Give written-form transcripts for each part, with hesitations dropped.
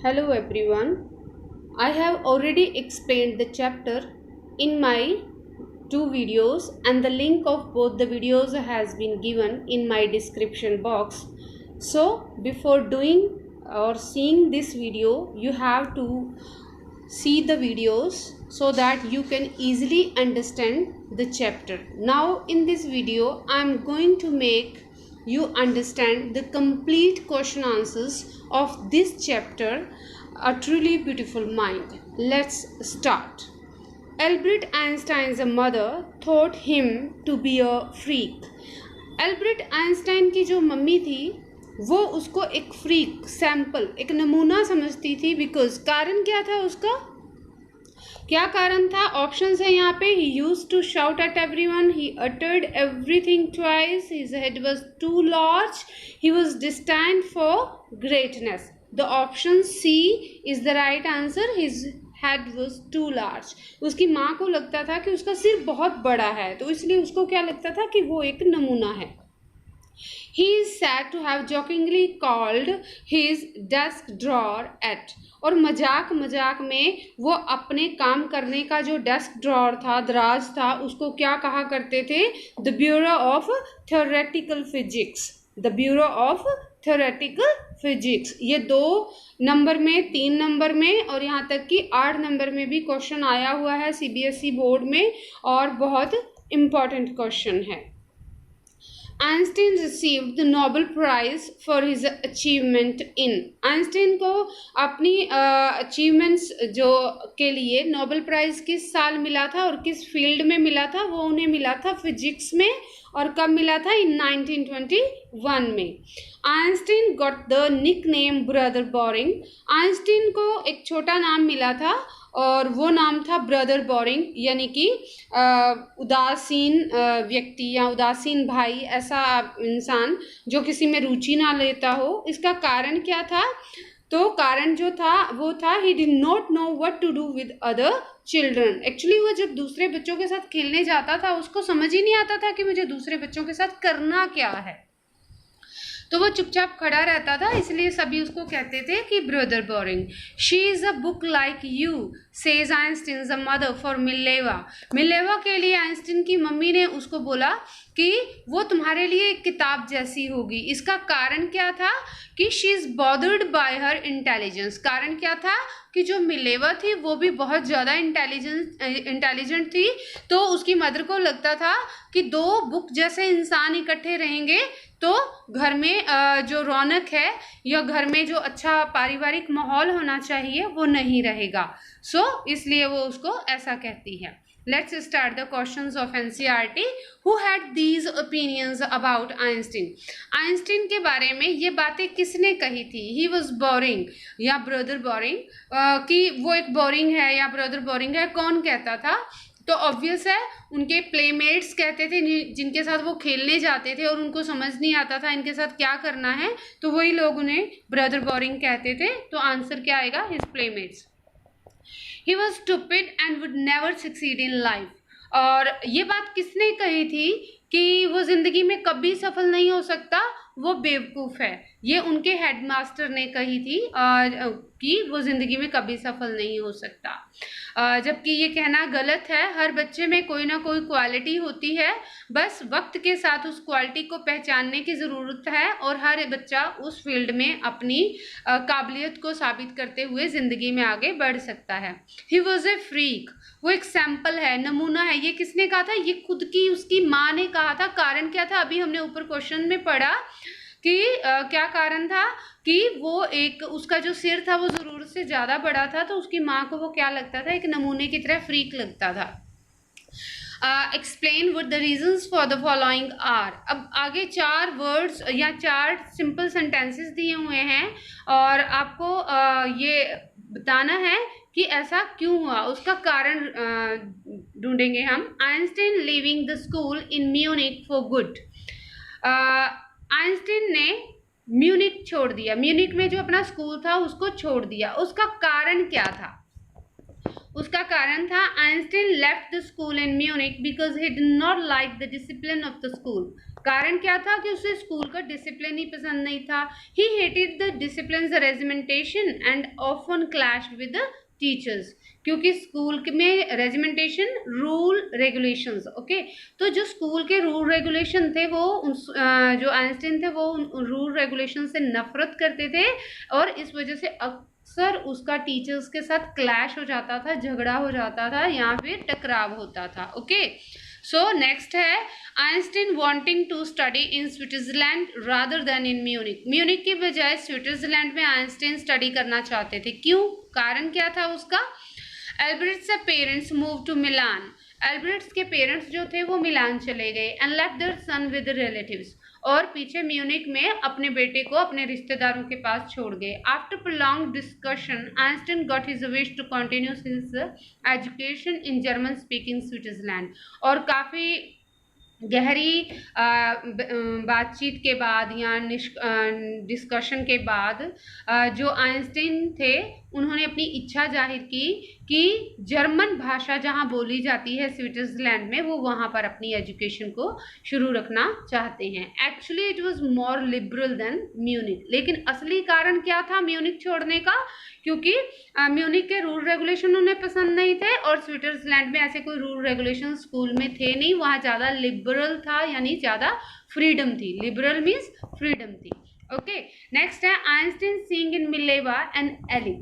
Hello everyone. I have already explained the chapter in my two videos, and the link of both the videos has been given in my description box. So before doing or seeing this video, you have to see the videos so that you can easily understand the chapter. Now in this video I am going to make you understand the complete question answers of this chapter, A Truly Beautiful Mind. Let's start. Albert Einstein's mother thought him to be a freak. Albert Einstein की जो mummy थी वो उसको एक freak, sample, एक नमूना समझती थी। बिकॉज कारण क्या था उसका, क्या कारण था? ऑप्शंस है यहाँ पे। He used to shout at everyone, he uttered everything twice, his head was too large, he was destined for greatness. The option C is the right answer. His head was too large. उसकी माँ को लगता था कि उसका सिर बहुत बड़ा है, तो इसलिए उसको क्या लगता था कि वो एक नमूना है। He is said to have jokingly called his desk drawer at, और मजाक मजाक में वो अपने काम करने का जो डेस्क ड्रॉर था, दराज था, उसको क्या कहा करते थे? The bureau of theoretical physics. The bureau of theoretical physics. ये 2 नंबर में, 3 नंबर में और यहाँ तक कि 8 नंबर में भी क्वेश्चन आया हुआ है सीबीएसई बोर्ड में, और बहुत इम्पॉर्टेंट क्वेश्चन है। Einstein received the Nobel Prize for his achievement in. Einstein को अपनी अचीवमेंट्स जो के लिए नोबेल प्राइज किस साल मिला था और किस फील्ड में मिला था? वो उन्हें मिला था फिजिक्स में। और कब मिला था? इन 1921 में। Einstein got the nickname brother boring. Einstein को एक छोटा नाम मिला था और वो नाम था ब्रदर बोरिंग, यानी कि उदासीन व्यक्ति या उदासीन भाई, ऐसा इंसान जो किसी में रुचि ना लेता हो। इसका कारण क्या था? तो कारण जो था वो था he did not know what to do with other children. Actually वो जब दूसरे बच्चों के साथ खेलने जाता था उसको समझ ही नहीं आता था कि मुझे दूसरे बच्चों के साथ करना क्या है, तो वो चुपचाप खड़ा रहता था, इसलिए सभी उसको कहते थे कि brother boring. She is a book like you says Einstein the mother for Mileva. Mileva के लिए आइंस्टीन की मम्मी ने उसको बोला कि वो तुम्हारे लिए एक किताब जैसी होगी। इसका कारण क्या था? कि she is bothered bye her intelligence. कारण क्या था? कि जो मिलेवा थी वो भी बहुत ज़्यादा इंटेलिजेंट थी, तो उसकी मदर को लगता था कि 2 बुक जैसे इंसान इकट्ठे रहेंगे तो घर में जो रौनक है या घर में जो अच्छा पारिवारिक माहौल होना चाहिए वो नहीं रहेगा। इसलिए वो उसको ऐसा कहती है। Let's start the questions of NCERT. Who had these opinions about Einstein? Einstein के बारे में ये बातें किसने कही थी? He was boring या ब्रदर बोरिंग, कि वो एक बोरिंग है या ब्रदर बोरिंग है, कौन कहता था? तो ऑब्वियस है उनके प्लेमेट्स कहते थे, जिनके साथ वो खेलने जाते थे और उनको समझ नहीं आता था इनके साथ क्या करना है, तो वही लोग उन्हें ब्रदर बोरिंग कहते थे। तो आंसर क्या आएगा? His playmates. He was stupid and would never succeed in life. और ये बात किसने कही थी कि वो जिंदगी में कभी सफल नहीं हो सकता, वो बेवकूफ़ है? ये उनके हेडमास्टर ने कही थी कि वो ज़िंदगी में कभी सफल नहीं हो सकता। जबकि ये कहना गलत है। हर बच्चे में कोई ना कोई क्वालिटी होती है, बस वक्त के साथ उस क्वालिटी को पहचानने की ज़रूरत है और हर बच्चा उस फील्ड में अपनी काबिलियत को साबित करते हुए ज़िंदगी में आगे बढ़ सकता है। ही वॉज ए फ्रीक, वो एक सैंपल है, नमूना है। ये किसने कहा था? ये खुद की उसकी माँ ने कहा था। कारण क्या था? अभी हमने ऊपर क्वेश्चन में पढ़ा कि क्या कारण था कि वो एक, उसका जो सिर था वो ज़रूरत से ज़्यादा बड़ा था, तो उसकी माँ को वो क्या लगता था? एक नमूने की तरह फ्रीक लगता था। Explain what the reasons for the following are. अब आगे 4 वर्ड्स या 4 सिंपल सेंटेंसेस दिए हुए हैं और आपको ये बताना है कि ऐसा क्यों हुआ, उसका कारण ढूंढेंगे हम। Einstein leaving the school in Munich for good. Einstein ने म्यूनिक छोड़ दिया, म्यूनिक में जो अपना स्कूल था उसको छोड़ दिया। उसका कारण क्या था? उसका कारण था Einstein left the school in Munich because he did not like the discipline of the school. कारण क्या था कि उसे स्कूल का डिसिप्लिन ही पसंद नहीं था. He hated the discipline, the regimentation and often clashed with the teachers. क्योंकि स्कूल में रेजिमेंटेशन, रूल रेगुलेशंस. ओके, तो जो स्कूल के रूल रेगुलेशन थे वो जो आइंस्टीन थे वो रूल रेगुलेशन से नफरत करते थे और इस वजह से अक्सर उसका टीचर्स के साथ क्लैश हो जाता था, झगड़ा हो जाता था या फिर टकराव होता था. ओके, सो नेक्स्ट है Einstein wanting to study in Switzerland rather than in Munich. Munich की बजाय स्विट्जरलैंड में आइंस्टीन स्टडी करना चाहते थे. क्यों? कारण क्या था उसका? Albert's parents move to Milan. Albert's के पेरेंट्स जो थे वो मिलान चले गए and left their son with relatives, और पीछे म्यूनिक में अपने बेटे को अपने रिश्तेदारों के पास छोड़ गए. After prolonged discussion Einstein got his wish to continue his education in German speaking Switzerland. और काफ़ी गहरी बातचीत के बाद या डिस्कशन के बाद जो आइंस्टीन थे उन्होंने अपनी इच्छा जाहिर की कि जर्मन भाषा जहां बोली जाती है स्विट्जरलैंड में वो वहां पर अपनी एजुकेशन को शुरू रखना चाहते हैं. Actually it was more liberal than Munich. लेकिन असली कारण क्या था म्यूनिक छोड़ने का? क्योंकि म्यूनिक के रूल रेगुलेशन उन्हें पसंद नहीं थे और स्विट्जरलैंड में ऐसे कोई रूल रेगुलेशन स्कूल में थे नहीं. वहाँ ज़्यादा लिबरल था, यानी ज़्यादा फ्रीडम थी. लिबरल मीन्स फ्रीडम थी. ओके, नेक्स्ट है Einstein seeing in Mileva and Ellie.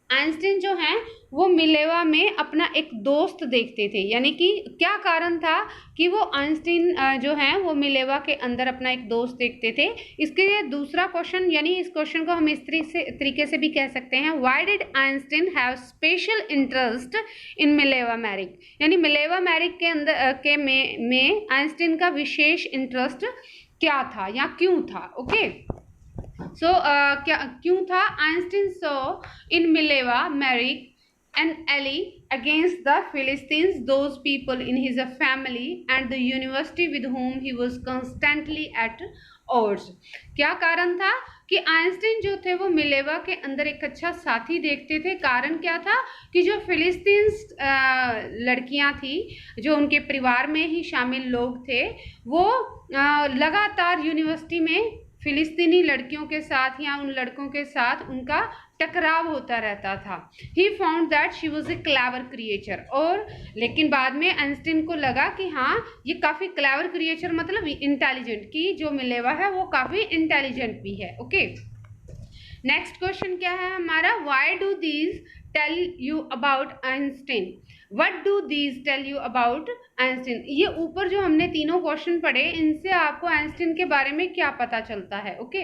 Einstein जो हैं वो मिलेवा में अपना एक दोस्त देखते थे. यानी कि क्या कारण था कि वो आइंस्टीन जो हैं वो मिलेवा के अंदर अपना एक दोस्त देखते थे. इसके लिए दूसरा क्वेश्चन, यानी इस क्वेश्चन को हम इस तरीके से भी कह सकते हैं, why did Einstein have special interest in Mileva Maric. यानी मिलेवा मैरिक के अंदर में आइंस्टीन का विशेष इंटरेस्ट क्या था या क्यों था. ओके, सो क्या क्यों था? Einstein saw in Mileva Maric and Ellie against the Philistines, those people in his family and the university with whom he was constantly at odds. क्या कारण था कि आइंस्टीन जो थे वो मिलेवा के अंदर एक अच्छा साथी देखते थे. कारण क्या था कि जो फिलिस्तीन्स लड़कियां थी, जो उनके परिवार में ही शामिल लोग थे, वो लगातार यूनिवर्सिटी में फिलिस्तीनी लड़कियों के साथ या उन लड़कों के साथ उनका टकराव होता रहता था. He found that she was a clever creature. और लेकिन बाद में आइंस्टीन को लगा कि हाँ ये काफ़ी क्लेवर क्रिएचर मतलब इंटेलिजेंट, कि जो मिलेवा है वो काफ़ी इंटेलिजेंट भी है. ओके, नेक्स्ट क्वेश्चन क्या है हमारा? Why do these tell you about Einstein. What do these tell you about Einstein. ये ऊपर जो हमने तीनों क्वेश्चन पढ़े इनसे आपको आइंस्टीन के बारे में क्या पता चलता है. Okay,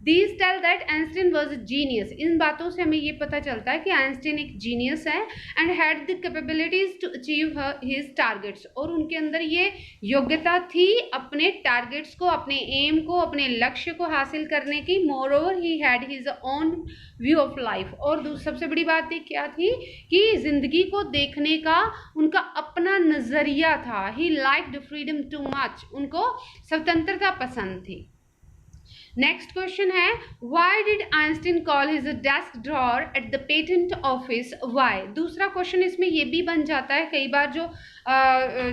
these tell that Einstein was a genius. इन बातों से हमें ये पता चलता है कि आइंस्टीन एक जीनियस है and had the capabilities to achieve his targets. और उनके अंदर ये योग्यता थी अपने टारगेट्स को, अपने एम को, अपने लक्ष्य को हासिल करने की. More over he had his own view of life. और सबसे बड़ी बात क्या थी कि जिंदगी को देखने का उनका अपना नजरिया था. He liked freedom too much. उनको स्वतंत्रता पसंद थी. नेक्स्ट क्वेश्चन है why did Einstein call his desk drawer at the patent office. Why. दूसरा क्वेश्चन इसमें ये भी बन जाता है. कई बार जो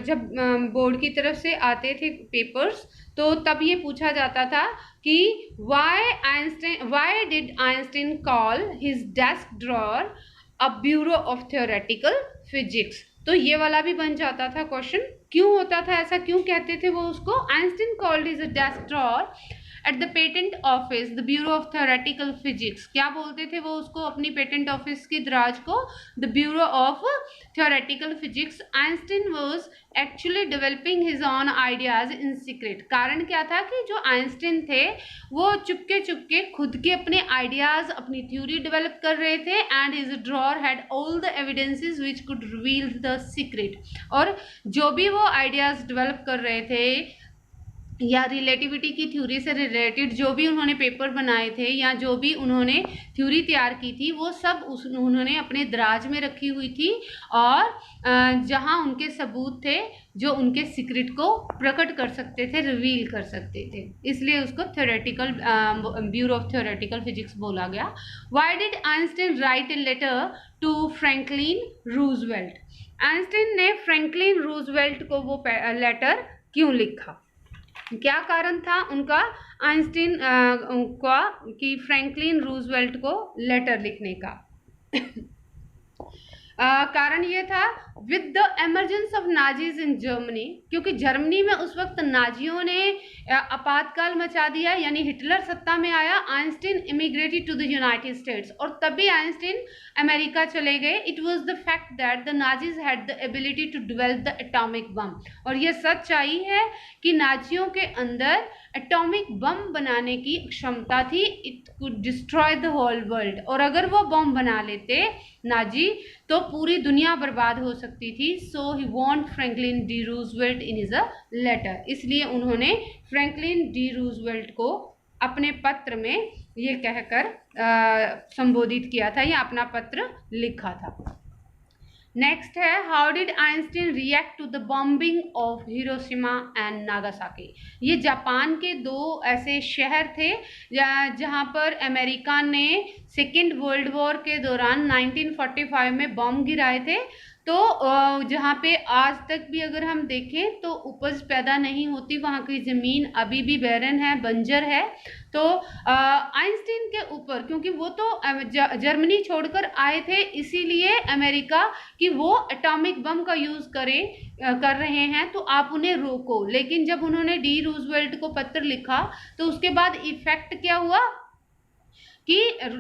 जब बोर्ड की तरफ से आते थे पेपर्स तो तब ये पूछा जाता था कि why did Einstein call his desk drawer a bureau of theoretical physics. तो ये वाला भी बन जाता था क्वेश्चन. क्यों होता था ऐसा, क्यों कहते थे वो उसको? Einstein called his desk drawer at the patent office the bureau of theoretical physics. क्या बोलते थे वो उसको अपनी पेटेंट ऑफिस की दराज को? The bureau of theoretical physics. Einstein was actually developing his on ideas in secret. कारण क्या था कि जो आइंस्टीन थे वो चुपके चुपके खुद के अपने आइडियाज, अपनी थ्योरी डेवलप कर रहे थे. And his drawer had all the evidences which could reveal the secret. और जो भी वो आइडियाज डेवलप कर रहे थे या रिलेटिविटी की थ्योरी से रिलेटेड जो भी उन्होंने पेपर बनाए थे या जो भी उन्होंने थ्योरी तैयार की थी वो सब उन्होंने अपने दराज में रखी हुई थी. और जहां उनके सबूत थे जो उनके सीक्रेट को प्रकट कर सकते थे, रिवील कर सकते थे, इसलिए उसको theoretical bureau of theoretical physics बोला गया. Why did Einstein write a letter to Franklin Roosevelt. Einstein ने फ्रैंकलिन रूजवेल्ट को वो लेटर क्यों लिखा? क्या कारण था उनका आइंस्टीन का कि फ्रैंकलिन रूजवेल्ट को लेटर लिखने का? कारण ये था with the emergence of Nazis in Germany, क्योंकि जर्मनी में उस वक्त नाजियों ने आपातकाल मचा दिया, यानी हिटलर सत्ता में आया। Einstein immigrated to the United States, और तभी आइंस्टीन अमेरिका चले गए। It was the fact that the Nazis had the ability to develop the atomic bomb, और ये सच्चाई है कि नाजियों के अंदर एटॉमिक बम बनाने की क्षमता थी। It could destroy the whole world, और अगर वो बम बना लेते नाजी तो पूरी दुनिया बर्बाद हो सकती थी। So he want Franklin D Roosevelt in his a letter, इसलिए उन्होंने फ्रैंकलिन डी रूजवेल्ट को अपने पत्र में ये कहकर संबोधित किया था या अपना पत्र लिखा था। नेक्स्ट है, how did Einstein react to the bombing of Hiroshima and Nagasaki. ये जापान के दो ऐसे शहर थे जहाँ पर अमेरिका ने सेकेंड वर्ल्ड वॉर के दौरान 1945 में बॉम्ब गिराए थे। तो जहाँ पे आज तक भी अगर हम देखें तो उपज पैदा नहीं होती, वहाँ की ज़मीन अभी भी बैरन है, बंजर है। तो आइंस्टीन के ऊपर, क्योंकि वो तो जर्मनी छोड़कर आए थे, इसीलिए अमेरिका कि वो एटॉमिक बम का यूज़ कर रहे हैं तो आप उन्हें रोको। लेकिन जब उन्होंने डी रूजवेल्ट को पत्र लिखा तो उसके बाद इफेक्ट क्या हुआ कि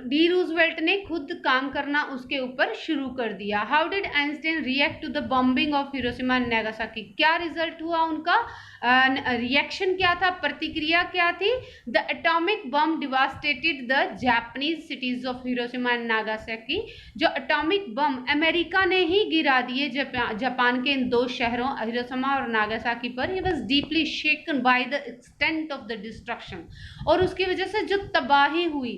डी रूजवेल्ट ने खुद काम करना उसके ऊपर शुरू कर दिया। How did Einstein react to the bombing of Hiroshima and Nagasaki, क्या रिजल्ट हुआ उनका, रिएक्शन क्या था, प्रतिक्रिया क्या थी? The atomic bomb devastated the Japanese cities of Hiroshima and Nagasaki. जो एटॉमिक बम अमेरिका ने ही गिरा दिए जापान के इन दो शहरों हिरोशिमा और नागासाकी पर, he was deeply shaken by the extent of the destruction, और उसकी वजह से जो तबाही हुई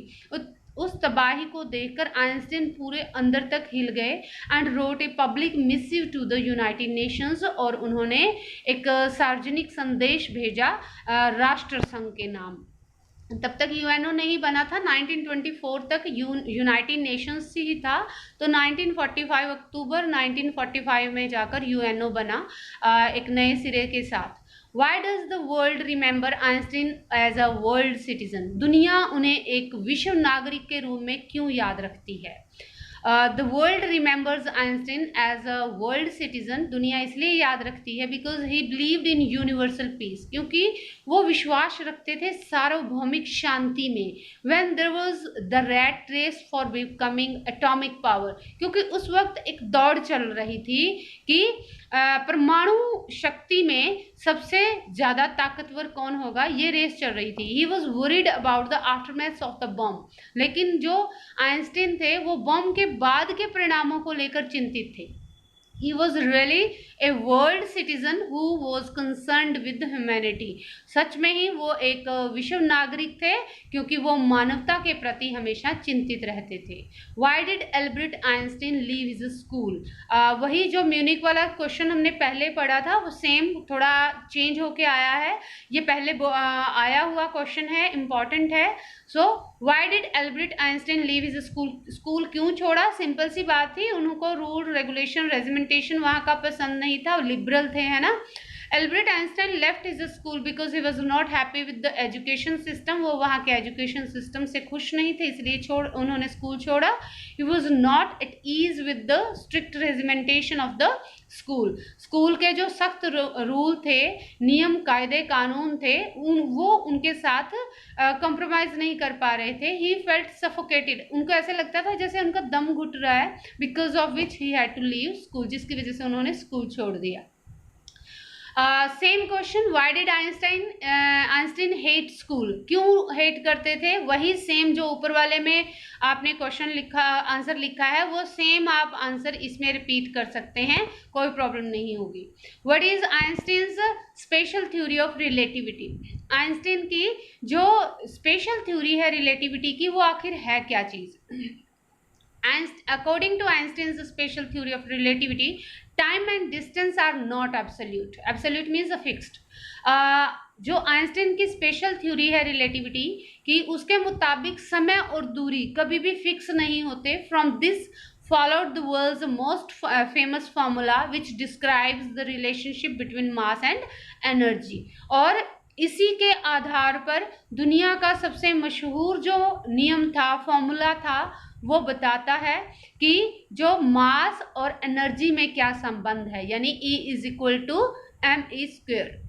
उस तबाही को देखकर आइंस्टीन पूरे अंदर तक हिल गए and wrote a public missive to the United Nations, और उन्होंने एक सार्वजनिक संदेश भेजा राष्ट्र संघ के नाम। तब तक यूएनओ नहीं बना था, 1924 तक यूनाइटेड नेशंस ही था। तो 1945 अक्टूबर 1945 में जाकर यूएनओ बना एक नए सिरे के साथ। Why does the world remember Einstein as a world citizen? दुनिया उन्हें एक विश्व नागरिक के रूप में क्यों याद रखती है? The world remembers Einstein as a world citizen, दुनिया इसलिए याद रखती है because he believed in universal peace, क्योंकि वो विश्वास रखते थे सार्वभौमिक शांति में। When there was the rat race for becoming atomic power, क्योंकि उस वक्त एक दौड़ चल रही थी कि परमाणु शक्ति में सबसे ज्यादा ताकतवर कौन होगा, ये रेस चल रही थी। He was worried about the aftermath of the bomb, लेकिन जो आइंस्टीन थे वो बम के बाद के परिणामों को लेकर चिंतित थे। He was really a world citizen who was concerned with humanity. सच में ही वो एक विश्व नागरिक थे क्योंकि वो मानवता के प्रति हमेशा चिंतित रहते थे। Why did Albert Einstein leave his school? वही जो म्यूनिक वाला क्वेश्चन हमने पहले पढ़ा था वो सेम थोड़ा चेंज होके आया है। ये पहले आया हुआ क्वेश्चन है, इम्पॉर्टेंट है। So why did Albert Einstein leave his school क्यों छोड़ा? सिंपल सी बात थी, उनको रूल रेगुलेशन रेजिमेंटेशन वहाँ का पसंद नहीं था, लिबरल थे, है ना। Albert Einstein left his school because he was not happy with the education system, वो वहाँ के एजुकेशन सिस्टम से खुश नहीं थे, इसलिए उन्होंने स्कूल छोड़ा। He was not at ease with the strict regimentation of the school के जो सख्त रूल थे, नियम कायदे कानून थे, वो उनके साथ कंप्रोमाइज नहीं कर पा रहे थे। ही फेल्ट सफोकेटेड, उनको ऐसे लगता था जैसे उनका दम घुट रहा है, because of which he had to leave school, जिसकी वजह से उन्होंने स्कूल छोड़ दिया। Same question, why did Einstein hate school, क्यों हेट करते थे? वही सेम जो ऊपर वाले में आपने क्वेश्चन लिखा, आंसर लिखा है, वो सेम आप आंसर इसमें रिपीट कर सकते हैं, कोई प्रॉब्लम नहीं होगी। What is Einstein's special theory of relativity? Einstein की जो स्पेशल थ्योरी है रिलेटिविटी की, वो आखिर है क्या चीज? According to Einstein's special theory of relativity, time and distance are not absolute. Absolute means a fixed. जो आइंस्टाइन की स्पेशल थ्योरी है रिलेटिविटी की, उसके मुताबिक समय और दूरी कभी भी फिक्स नहीं होते। From this followed the world's most famous formula which describes the relationship between mass and energy. और इसी के आधार पर दुनिया का सबसे मशहूर जो नियम था, फॉर्मूला था, वो बताता है कि जो मास और एनर्जी में क्या संबंध है, यानी E is equal to mE square.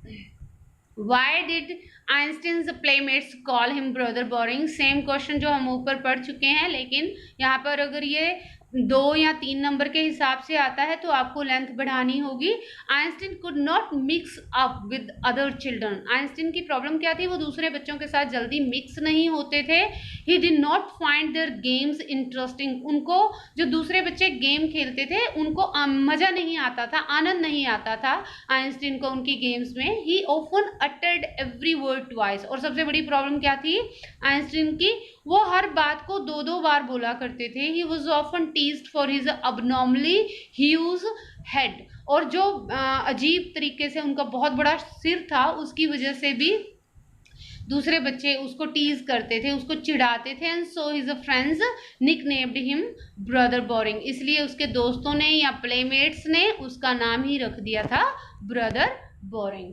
Why did Einstein's playmates call him brother boring? Same question जो हम ऊपर पढ़ चुके हैं, लेकिन यहाँ पर अगर ये 2 या 3 नंबर के हिसाब से आता है तो आपको लेंथ बढ़ानी होगी। Einstein could not mix up with other children. Einstein की प्रॉब्लम क्या थी, वो दूसरे बच्चों के साथ जल्दी मिक्स नहीं होते थे। He did not find their games interesting. उनको जो दूसरे बच्चे गेम खेलते थे उनको मजा नहीं आता था, आनंद नहीं आता था आइंस्टीन को उनकी गेम्स में। ही often uttered every word twice. और सबसे बड़ी प्रॉब्लम क्या थी आइंस्टीन की, वो हर बात को 2-2 बार बोला करते थे। He was often teased for his abnormally huge head. और जो अजीब तरीके से उनका बहुत बड़ा सिर था, उसकी वजह से भी दूसरे बच्चे उसको टीज करते थे, उसको चिढ़ाते थे। And so his friends nicknamed him brother boring. इसलिए उसके दोस्तों ने या प्लेमेट्स ने उसका नाम ही रख दिया था brother boring.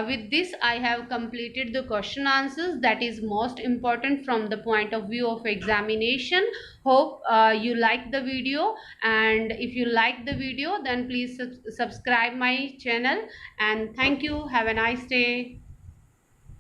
With this I have completed the question answers that is most important from the point of view of examination. Hope you like the video, and if you like the video then please subscribe my channel, and thank you. Have a nice day.